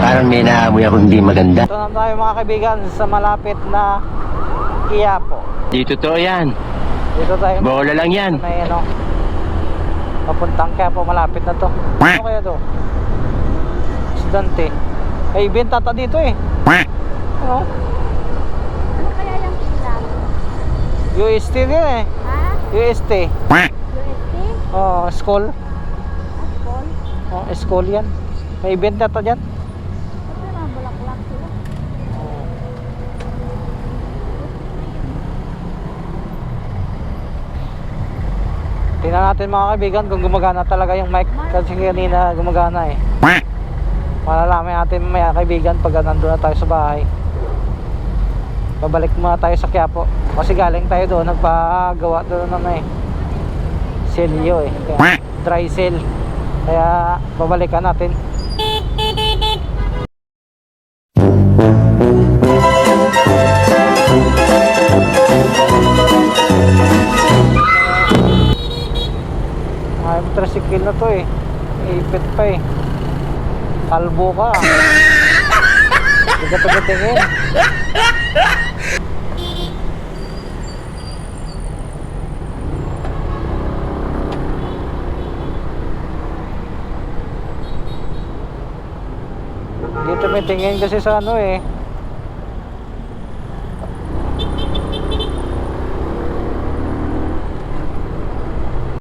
Parang may naamoy ako hindi maganda. Ito na tayo mga kaibigan sa malapit na Quiapo. Dito to yan. Dito tayo. Bola lang yan. May ano, papuntang Quiapo, malapit na to. Ano kaya to? Estudyante. May event ata dito eh. Ano? Ano kaya yung ilan? UST din eh. Ha? UST. UST? Oh, school. Ascol? Oh, school yan. May event ata dyan. Ito na, bulaklak sila. Tingnan natin mga kaibigan kung gumagana talaga yung mic. Kasi kanina gumagana eh. Malalaman natin mga kaibigan pag nandun na tayo sa bahay. Babalik muna tayo sa Quiapo. Kasi galing tayo doon, nagpagawa doon na eh. Selyo eh. Kaya, dry sale. Kaya babalikan natin. Ay, tricycle na to eh. Ipit pa eh. Kalbo ka. Hindi ka pagdatingin. Dito may tingin kasi sa ano eh.